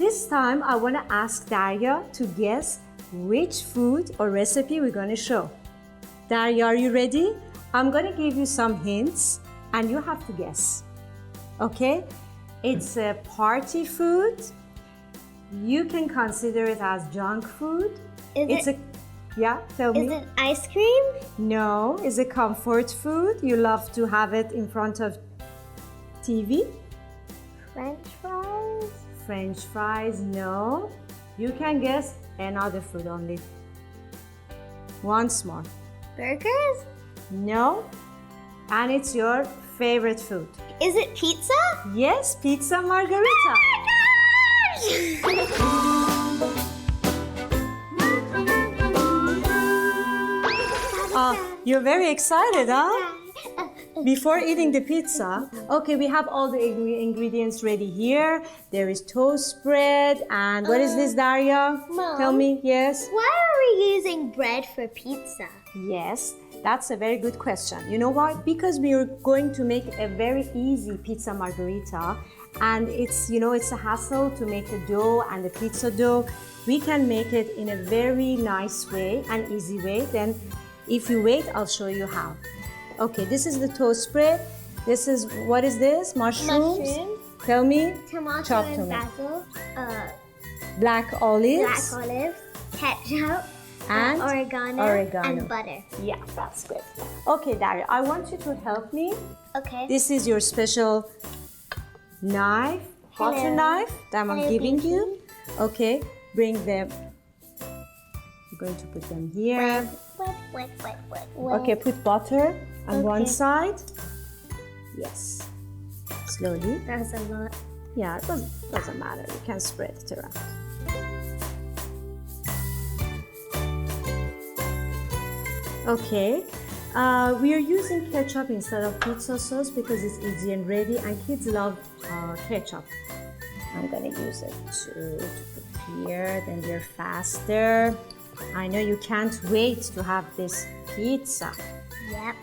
this time I want to ask Daria to guess which food or recipe we're going to show. Daria, are you ready? I'm going to give you some hints and you have to guess. Okay? It's a party food. You can consider it as junk food. Yeah, tell me. Is it ice cream? No, it's a comfort food. You love to have it in front of TV. French fries? French fries, no. You can guess another food only. Once more. Burgers? No. And it's your favorite food. Is it pizza? Yes, pizza margherita. You're very excited, huh? Before eating the pizza, okay, we have all the ingredients ready here. There is toast bread and what is this, Daria? Mom, tell me, yes? Why are we using bread for pizza? Yes, that's a very good question. You know why? Because we are going to make a very easy pizza margherita, and it's a hassle to make the dough and the pizza dough. We can make it in a very nice way and easy way. Then if you wait, I'll show you how. Okay, this is the toast bread. This is, what is this? Mushrooms? Tell me. Tomato Chopped and tomato. basil. Black olives. Black olives. Ketchup. And oregano. And butter. Yeah, that's good. Okay, Daria, I want you to help me. Okay. This is your special knife, butter knife that I'm giving you. Okay, bring them. I'm going to put them here. Wet. Okay, put butter on one side. Yes. Slowly. That's a lot. Yeah, it doesn't matter. You can spread it around. Okay. We are using ketchup instead of pizza sauce because it's easy and ready, and kids love ketchup. I'm gonna use it to put here, then they're faster. I know you can't wait to have this pizza. Yep.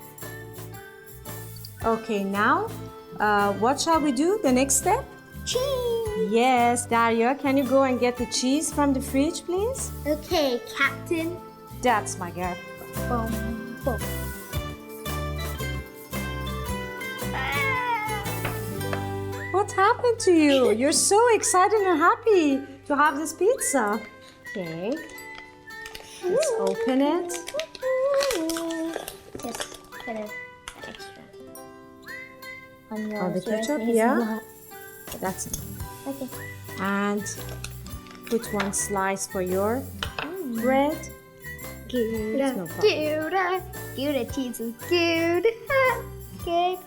Okay, now what shall we do? The next step? Cheese. Yes, Daria, can you go and get the cheese from the fridge, please? Okay, Captain. That's my girl. Boom, boom. What happened to you? You're so excited and happy to have this pizza. Okay. Let's open it. Just put an extra on yours. Oh, the ketchup, Yours yeah. needs a lot. That's it. Okay. And put one slice for your bread. Gouda cheese is good. Good.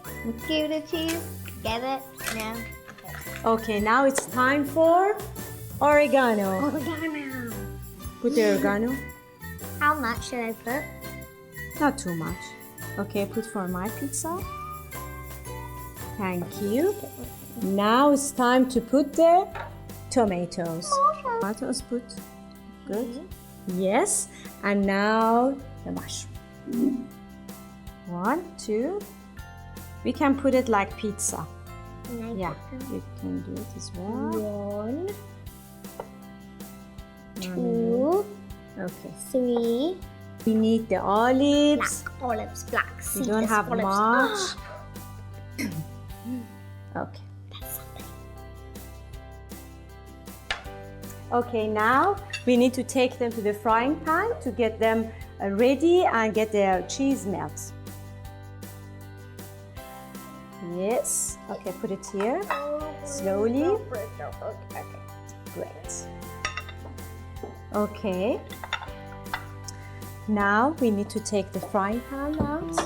Gouda cheese. Get it? No. Okay, now it's time for oregano. Oregano. Put the oregano. How much should I put? Not too much. Okay, put for my pizza. Thank you. Now it's time to put the tomatoes. Tomatoes put. Good. Yes. And now the mushroom. 1, 2. We can put it like pizza. Yeah, you can do it as well. 1, 2, Okay. 3. We need the olives. Black olives, black We seedless don't have olives. much. Okay. That's something. Okay, now we need to take them to the frying pan to get them ready and get the cheese melt. Yes. Okay, put it here. Slowly. Great. Okay. Now we need to take the frying pan out.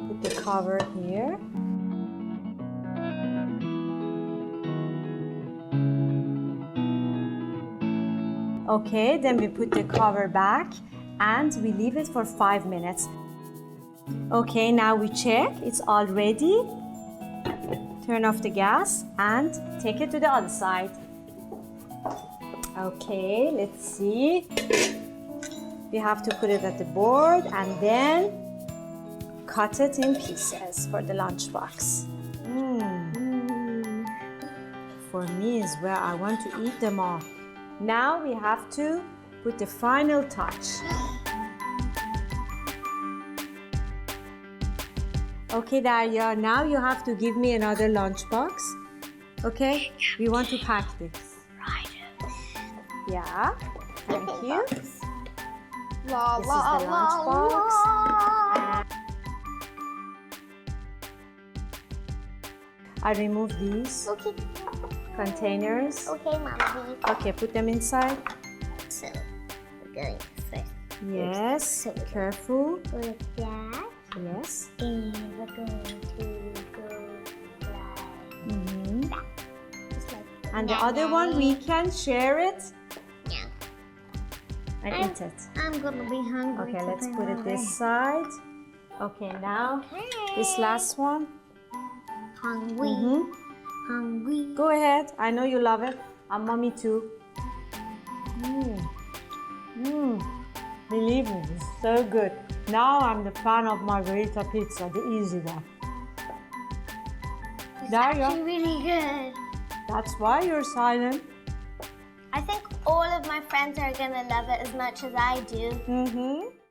Put the cover here. Okay, then we put the cover back and we leave it for 5 minutes. Okay, now we check, it's all ready. Turn off the gas and take it to the other side. Okay, let's see. We have to put it at the board and then cut it in pieces for the lunchbox. me as well. I want to eat them all. Now we have to put the final touch. Okay, Daria, now you have to give me another lunchbox. Okay? We want to pack this. Right. Yeah. Thank you. La, This la, is the la, lunchbox. la. I remove these Okay. containers. Okay, Mommy. Okay, put them inside. So, we're going first. Yes. Careful. Like that. Yes. And we're going to go like Mm-hmm. that. Just like And the other one, we can share it Yeah. and eat it. I'm gonna be hungry. Okay, let's put it today. this side. Okay, now this last one. Hungry. Mm-hmm. Hungry. Go ahead. I know you love it. And mommy too. Believe me, it's so good. Now I'm the fan of Margherita Pizza, the easy one. It's Daria, actually really good. that's why you're silent. I think all of my friends are gonna love it as much as I do. Mm-hmm.